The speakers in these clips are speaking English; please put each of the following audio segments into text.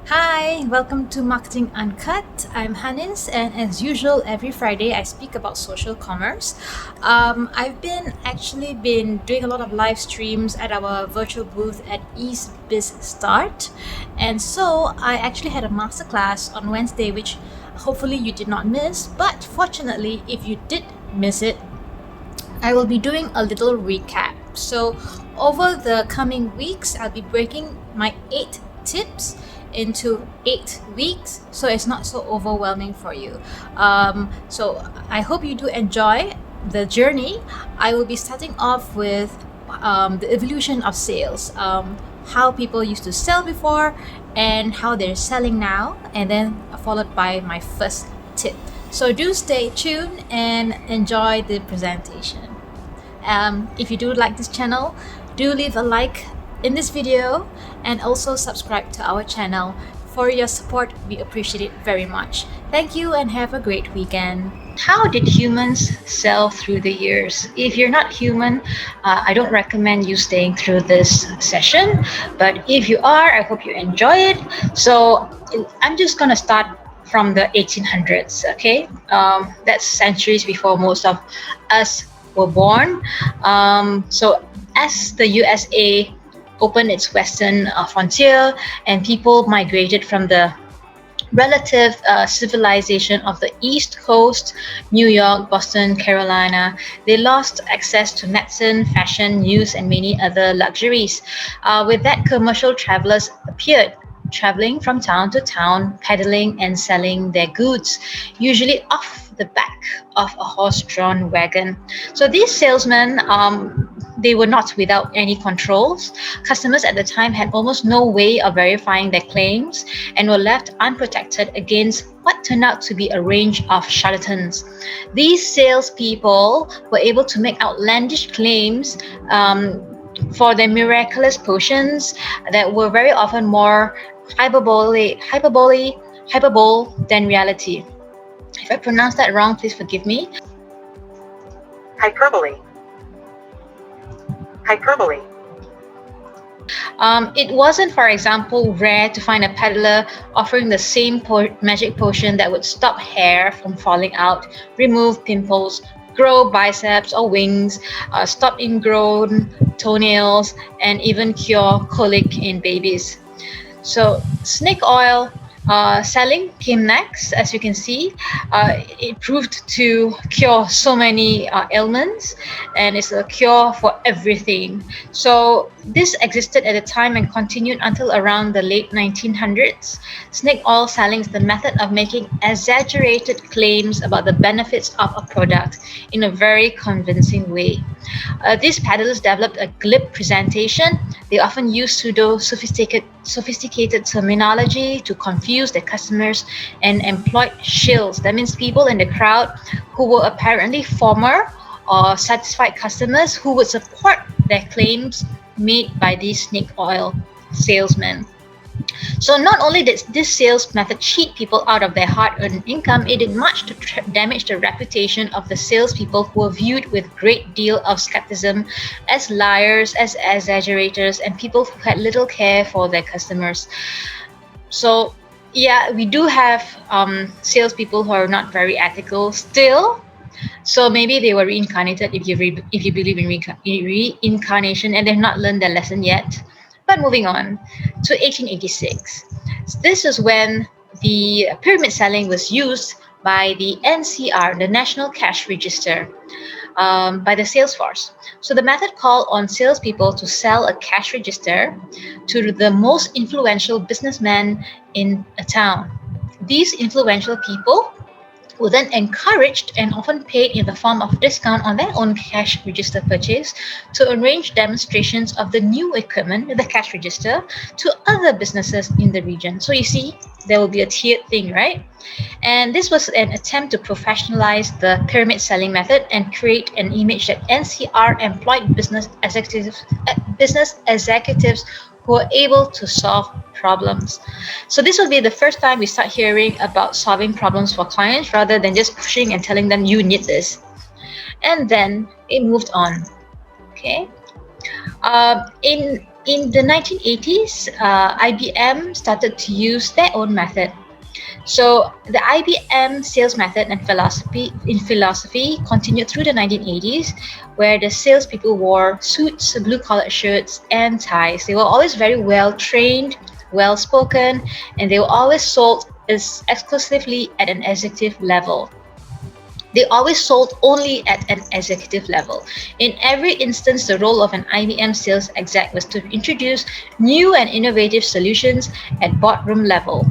Hi, welcome to Marketing Uncut. I'm Hanniz, and as usual, every Friday I speak about social commerce. I've been doing a lot of live streams at our virtual booth at EbizStart, and so I actually had a masterclass on Wednesday, which hopefully you did not miss. But fortunately, if you did miss it, I will be doing a little recap. So, over the coming weeks, I'll be breaking my 8 tips into 8 weeks so it's not so overwhelming for you. So, I hope you do enjoy the journey. I will be starting off with the evolution of sales, how people used to sell before and how they're selling now, and then followed by my first tip. So do stay tuned and enjoy the presentation. If you do like this channel, do leave a like in this video and also subscribe to our channel. For your support, we appreciate it very much. Thank you and have a great weekend. How did humans sell through the years? If you're not human, I don't recommend you staying through this session. But if you are, I hope you enjoy it. So I'm just going to start from the 1800s, okay? That's centuries before most of us were born. So as the USA opened its western frontier and people migrated from the relative civilization of the East Coast, New York, Boston, Carolina, they lost access to medicine, fashion, news, and many other luxuries. With that, commercial travelers appeared, traveling from town to town, peddling and selling their goods, usually off the back of a horse-drawn wagon. So these salesmen, they were not without any controls. Customers at the time had almost no way of verifying their claims and were left unprotected against what turned out to be a range of charlatans. These salespeople were able to make outlandish claims for their miraculous potions that were very often more hyperbole than reality. If I pronounced that wrong, please forgive me. Hyperbole. It wasn't, for example, rare to find a peddler offering the same magic potion that would stop hair from falling out, remove pimples, grow biceps or wings, stop ingrown toenails, and even cure colic in babies. So snake oil selling came next. As you can see, it proved to cure so many ailments, and it's a cure for everything. So this existed at the time and continued until around the late 1900s. Snake oil selling is the method of making exaggerated claims about the benefits of a product in a very convincing way. These peddlers developed a glib presentation. They often used sophisticated terminology to confuse their customers and employed shills. That means people in the crowd who were apparently former or satisfied customers who would support their claims made by these snake oil salesmen. So not only did this sales method cheat people out of their hard-earned income, it did much to damage the reputation of the salespeople who were viewed with great deal of skepticism as liars, as exaggerators, and people who had little care for their customers. So yeah, we do have salespeople who are not very ethical still. So maybe they were reincarnated if you believe in reincarnation and they've not learned their lesson yet. But moving on to 1886. This is when the pyramid selling was used by the NCR, the National Cash Register, by the sales force. So the method called on salespeople to sell a cash register to the most influential businessmen in a town. These influential people were then encouraged and often paid in the form of discount on their own cash register purchase to arrange demonstrations of the new equipment, the cash register, to other businesses in the region. So you see, there will be a tiered thing, right? And this was an attempt to professionalize the pyramid selling method and create an image that NCR employed business executives who are able to solve problems. So this will be the first time we start hearing about solving problems for clients rather than just pushing and telling them you need this. And then it moved on. Okay. In In the 1980s, IBM started to use their own method. So the IBM sales method and philosophy continued through the 1980s, where the salespeople wore suits, blue-collar shirts, and ties. They were always very well trained, well spoken, and they were always sold exclusively at an executive level. They always sold only at an executive level. In every instance, the role of an IBM sales exec was to introduce new and innovative solutions at boardroom level.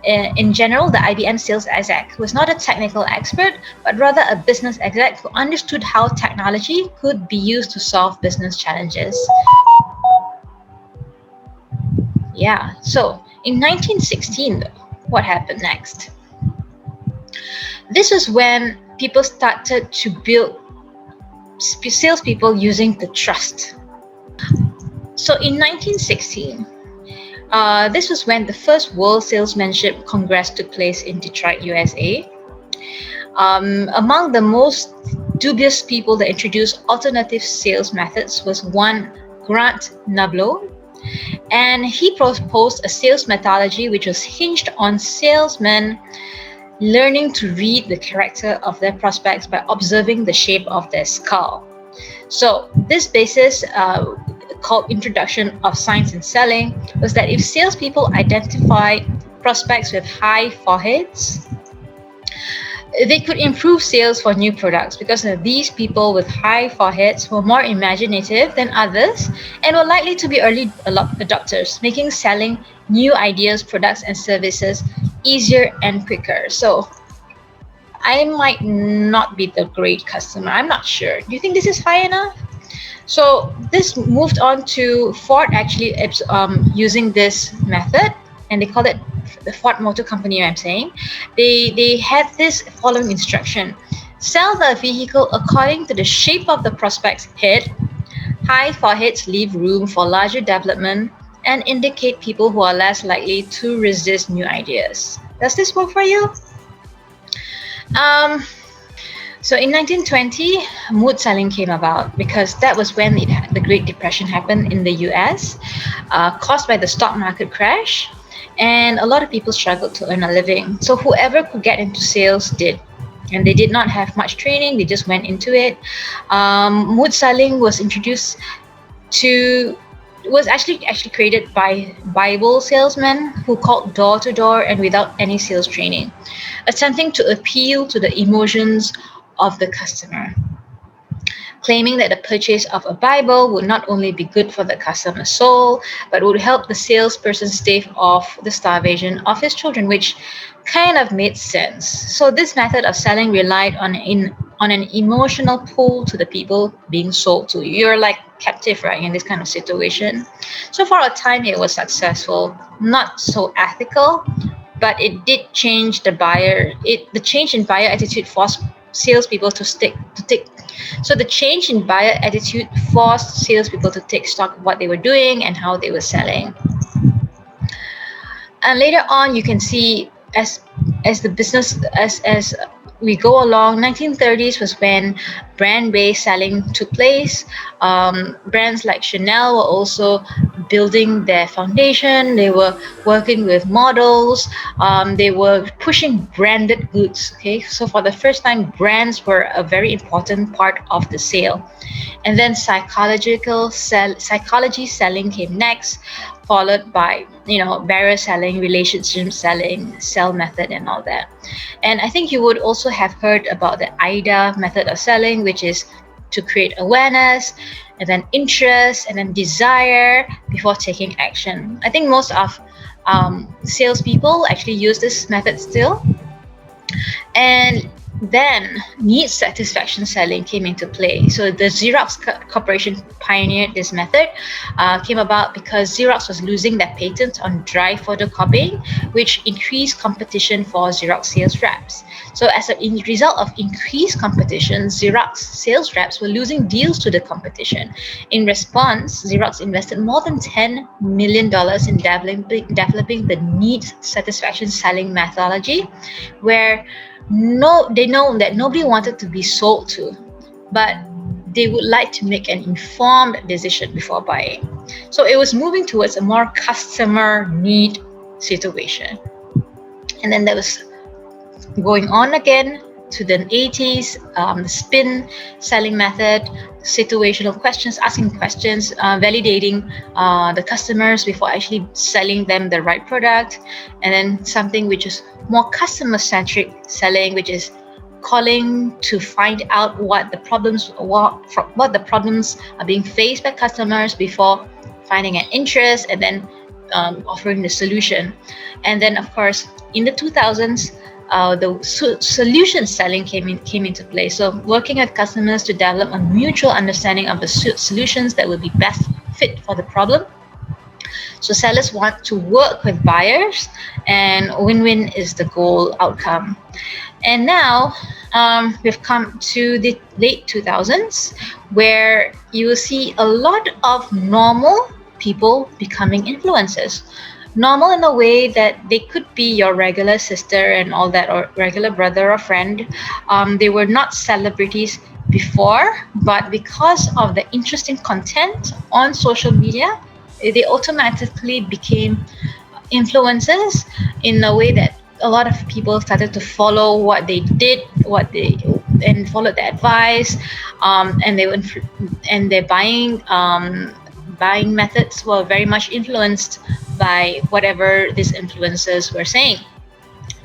In general, the IBM sales exec was not a technical expert, but rather a business exec who understood how technology could be used to solve business challenges. Yeah, so in 1916, what happened next? This was when people started to build salespeople using the trust. So in 1916, this was when the first World Salesmanship Congress took place in Detroit, USA. Among the most dubious people that introduced alternative sales methods was one Grant Nablo, and he proposed a sales methodology which was hinged on salesmen learning to read the character of their prospects by observing the shape of their skull. So this basis, called Introduction of Science in Selling, was that if salespeople identify prospects with high foreheads, they could improve sales for new products because these people with high foreheads were more imaginative than others and were likely to be early adopters, making selling new ideas, products, and services easier and quicker. So I might not be the great customer. I'm not sure. Do you think this is high enough? So this moved on to Ford actually using this method, and they call it the Ford Motor Company. I'm saying they had this following instruction: sell the vehicle according to the shape of the prospect's head. High foreheads leave room for larger development and indicate people who are less likely to resist new ideas. Does this work for you? So in 1920, mood selling came about because that was when the Great Depression happened in the US, caused by the stock market crash, and a lot of people struggled to earn a living. So whoever could get into sales did, and they did not have much training. They just went into it. Mood selling was introduced was actually created by Bible salesmen who called door to door and without any sales training, attempting to appeal to the emotions of the customer, claiming that the purchase of a Bible would not only be good for the customer's soul, but would help the salesperson stave off the starvation of his children, which kind of made sense. So this method of selling relied on an emotional pull to the people being sold to. You're like captive, right, in this kind of situation. So for a time, it was successful, not so ethical, but it did change the buyer. The change in buyer attitude forced salespeople to take. So the change in buyer attitude forced salespeople to take stock of what they were doing and how they were selling. And later on, you can see as the business as we go along, 1930s was when brand-based selling took place. Brands like Chanel were also building their foundation. They were working with models. They were pushing branded goods. Okay, so for the first time, brands were a very important part of the sale. And then psychology selling came next, followed by barrier selling, relationship selling, sell method, and all that. And I think you would also have heard about the AIDA method of selling, which is to create awareness, and then interest, and then desire before taking action. I think most of salespeople actually use this method still. And then needs satisfaction selling came into play. So the Xerox Corporation pioneered this method. Came about because Xerox was losing their patent on dry photocopying, which increased competition for Xerox sales reps. So as a result of increased competition, Xerox sales reps were losing deals to the competition. In response, Xerox invested more than $10 million in developing the needs satisfaction selling methodology, where they know that nobody wanted to be sold to, but they would like to make an informed decision before buying. So it was moving towards a more customer need situation. And then there was going on again to the 80s, the spin selling method, situational questions, asking questions, validating the customers before actually selling them the right product. And then something which is more customer-centric selling, which is calling to find out what the problems are being faced by customers before finding an interest and then offering the solution. And then, of course, in the 2000s, the solution selling came into play. So working with customers to develop a mutual understanding of the solutions that will be best fit for the problem. So sellers want to work with buyers, and win-win is the goal outcome. And now we've come to the late 2000s, where you will see a lot of normal people becoming influencers. Normal in a way that they could be your regular sister and all that, or regular brother or friend. They were not celebrities before, but because of the interesting content on social media, they automatically became influencers in a way that a lot of people started to follow what they did, and followed the advice, and their buying methods were very much influenced by whatever these influencers were saying.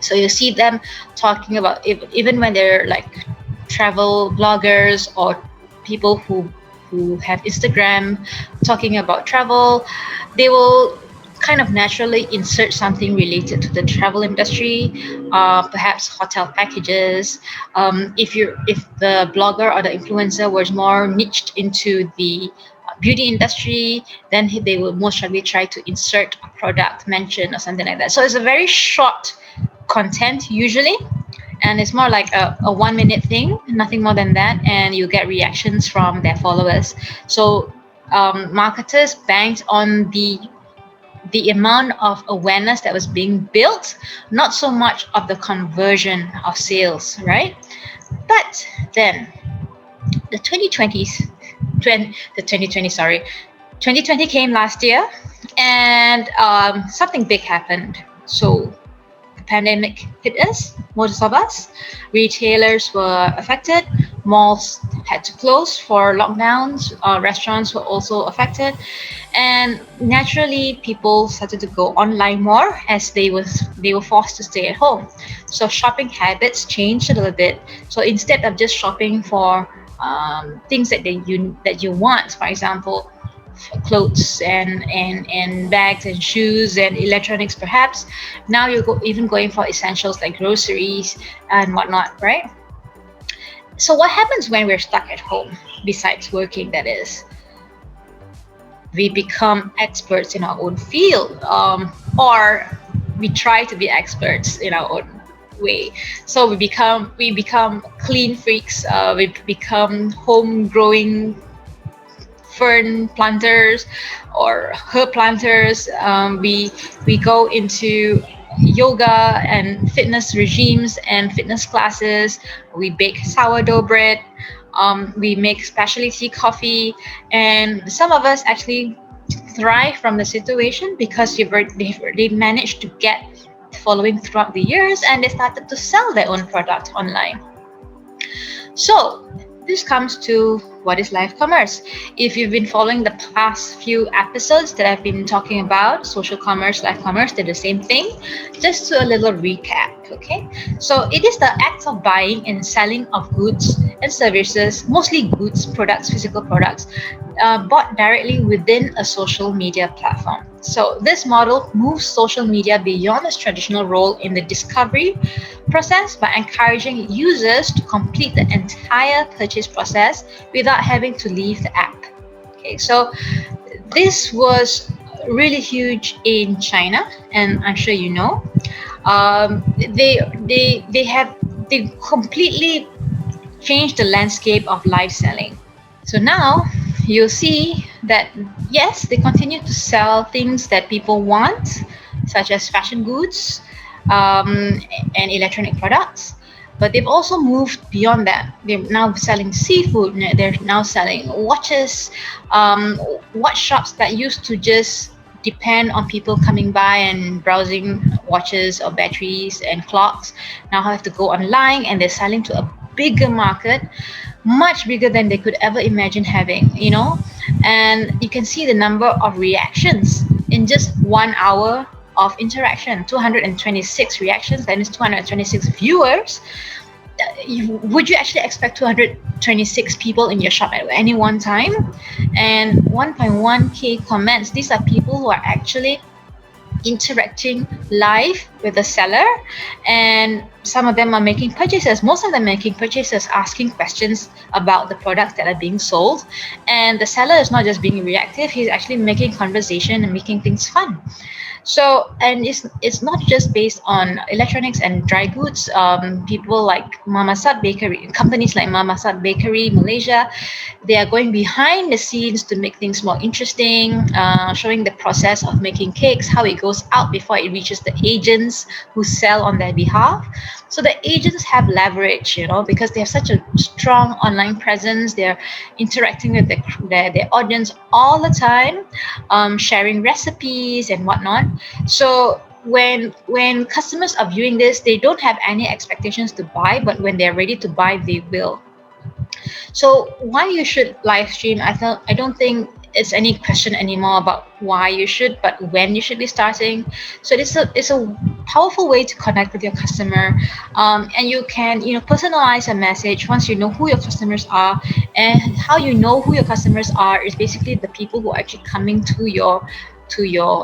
So you see them talking about, even when they're like travel bloggers or people who have Instagram talking about travel, they will kind of naturally insert something related to the travel industry, perhaps hotel packages. If the blogger or the influencer was more niched into the beauty industry, then they will most likely try to insert a product mention or something like that. So it's a very short content usually, and it's more like a 1 minute thing, nothing more than that, and you get reactions from their followers. So marketers banked on the amount of awareness that was being built, not so much of the conversion of sales, right? But then the 2020 came last year, and something big happened. So the pandemic hit us, most of us. Retailers were affected. Malls had to close for lockdowns. Restaurants were also affected, and naturally, people started to go online more as they were forced to stay at home. So shopping habits changed a little bit. So instead of just shopping for things that you want, for example, clothes and bags and shoes and electronics, perhaps now you're even going for essentials like groceries and whatnot, right? So what happens when we're stuck at home, besides working, that is? We become experts in our own field, or we try to be experts in our own way. So we become clean freaks. We become home growing fern planters or herb planters. We go into yoga and fitness regimes and fitness classes. We bake sourdough bread. We make specialty coffee, and some of us actually thrive from the situation because they've managed to get following throughout the years, and they started to sell their own product online. So this comes to what is live commerce. If you've been following the past few episodes that I've been talking about, social commerce, live commerce, they're the same thing. Just to a little recap, okay? So it is the act of buying and selling of goods and services, mostly goods, products, physical products, bought directly within a social media platform. So this model moves social media beyond its traditional role in the discovery process by encouraging users to complete the entire purchase process without having to leave the app. Okay, so this was really huge in China, and I'm sure you know. They completely changed the landscape of live selling. So now you'll see that yes, they continue to sell things that people want, such as fashion goods and electronic products. But they've also moved beyond that. They're now selling seafood. They're now selling watches. Watch shops that used to just depend on people coming by and browsing watches or batteries and clocks now have to go online, and they're selling to a bigger market, much bigger than they could ever imagine having. And you can see the number of reactions in just 1 hour of interaction. 226 reactions, that is 226 viewers. Would you actually expect 226 people in your shop at any one time? And 1.1k comments. These are people who are actually interacting live with the seller, and some of them are making purchases. Most of them making purchases, asking questions about the products that are being sold, and the seller is not just being reactive, he's actually making conversation and making things fun. So, and it's not just based on electronics and dry goods. People like Mamasat Bakery, companies like Mamasat Bakery Malaysia, they are going behind the scenes to make things more interesting, showing the process of making cakes, how it goes out before it reaches the agents who sell on their behalf. So the agents have leverage, because they have such a strong online presence. They're interacting with their audience all the time, sharing recipes and whatnot. So when customers are viewing this, they don't have any expectations to buy, but when they're ready to buy, they will. So why you should live stream? I don't think it's any question anymore about why you should, but when you should be starting. So it's a powerful way to connect with your customer, and you can personalize a message once you know who your customers are. And how you know who your customers are is basically the people who are actually coming to your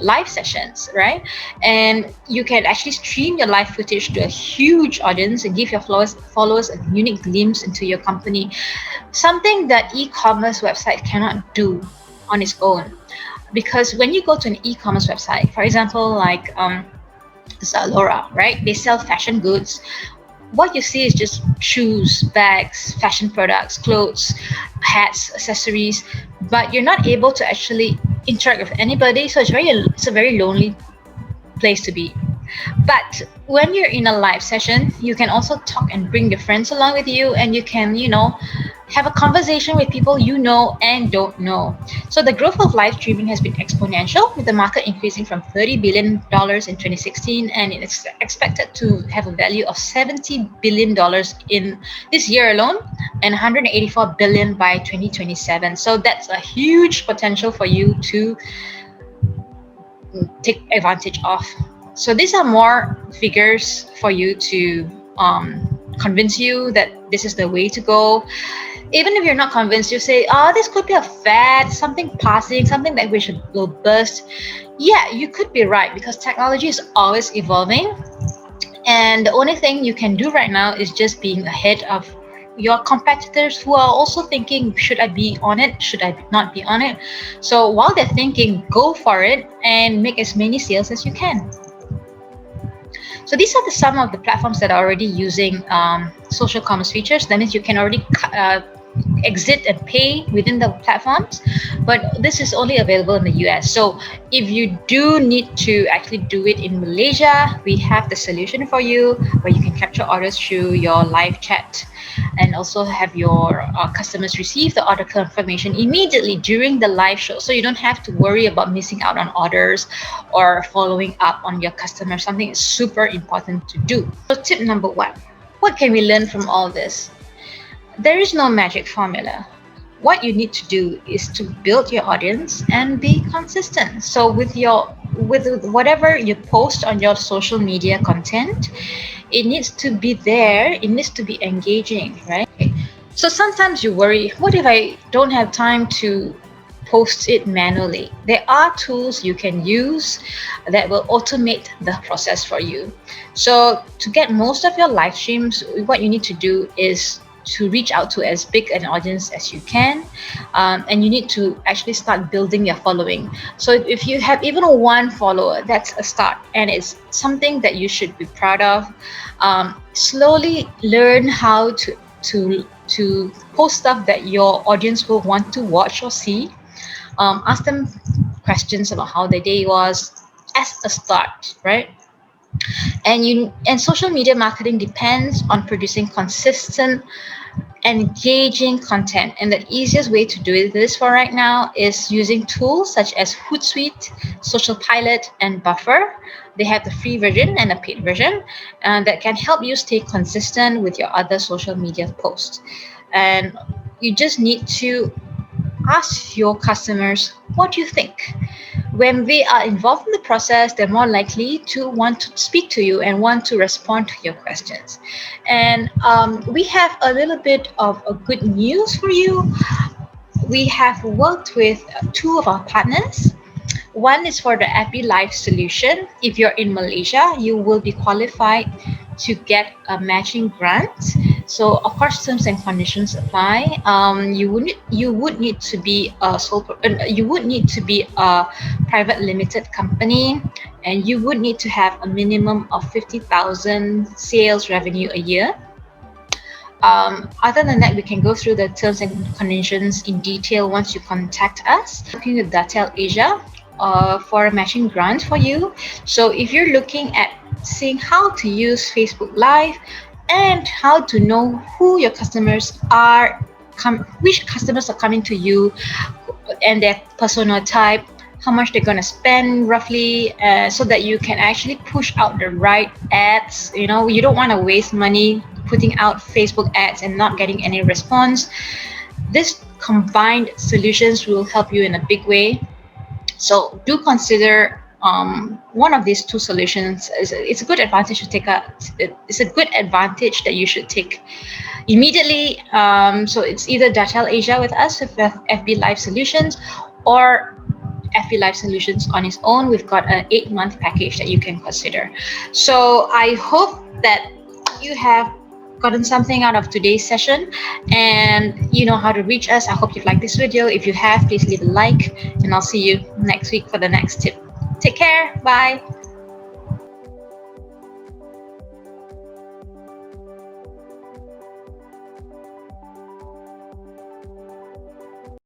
live sessions, right? And you can actually stream your live footage to a huge audience and give your followers a unique glimpse into your company, something that e-commerce website cannot do on its own. Because when you go to an e-commerce website, for example, like Zalora, right? They sell fashion goods. What you see is just shoes, bags, fashion products, clothes, hats, accessories, but you're not able to actually interact with anybody. So it's a very lonely place to be. But when you're in a live session, you can also talk and bring your friends along with you, and you can, have a conversation with people you know and don't know. So the growth of live streaming has been exponential, with the market increasing from $30 billion in 2016, and it's expected to have a value of $70 billion in this year alone, and $184 billion by 2027. So that's a huge potential for you to take advantage of. So these are more figures for you to convince you that this is the way to go. Even if you're not convinced, you say, this could be a fad, something passing, something that will burst. Yeah, you could be right, because technology is always evolving. And the only thing you can do right now is just being ahead of your competitors who are also thinking, should I be on it? Should I not be on it? So while they're thinking, go for it and make as many sales as you can. So these are some of the platforms that are already using social commerce features. That means you can already exit and pay within the platforms, but this is only available in the US. So if you do need to actually do it in Malaysia, we have the solution for you, where you can capture orders through your live chat, and also have your customers receive the order confirmation immediately during the live show. So you don't have to worry about missing out on orders or following up on your customers, something is super important to do. So tip number 1, what can we learn from all this? There is no magic formula. What you need to do is to build your audience and be consistent. So with whatever you post on your social media content, it needs to be there, it needs to be engaging, right? So sometimes you worry, what if I don't have time to post it manually? There are tools you can use that will automate the process for you. So to get most of your live streams, what you need to do is to reach out to as big an audience as you can, and you need to actually start building your following. So if you have even one follower, that's a start, and it's something that you should be proud of. Slowly learn how to post stuff that your audience will want to watch or see. Ask them questions about how their day was as a start, right? And social media marketing depends on producing consistent, engaging content. And the easiest way to do this for right now is using tools such as Hootsuite, Social Pilot, and Buffer. They have the free version and a paid version that can help you stay consistent with your other social media posts. And you just need to ask your customers, what do you think? When they are involved in the process, they're more likely to want to speak to you and want to respond to your questions. And we have a little bit of a good news for you. We have worked with two of our partners. One is for the EbizLife solution. If you're in Malaysia, you will be qualified to get a matching grant. So, of course, terms and conditions apply. You would need to be a private limited company, and you would need to have a minimum of 50,000 sales revenue a year. Other than that, we can go through the terms and conditions in detail once you contact us. Working with Datel Asia for a matching grant for you. So if you're looking at seeing how to use Facebook Live and how to know who your customers are, which customers are coming to you and their persona type, how much they're going to spend roughly, so that you can actually push out the right ads. You don't want to waste money putting out Facebook ads and not getting any response. This combined solutions will help you in a big way. So do consider one of these two solutions. It's a good advantage to take. It's a good advantage that you should take immediately. So it's either Datel Asia with us with EbizLife Solutions, or EbizLife Solutions on its own. We've got an 8-month package that you can consider. So I hope that you have gotten something out of today's session, and you know how to reach us. I hope you've liked this video. If you have, please leave a like, and I'll see you next week for the next tip. Take care. Bye.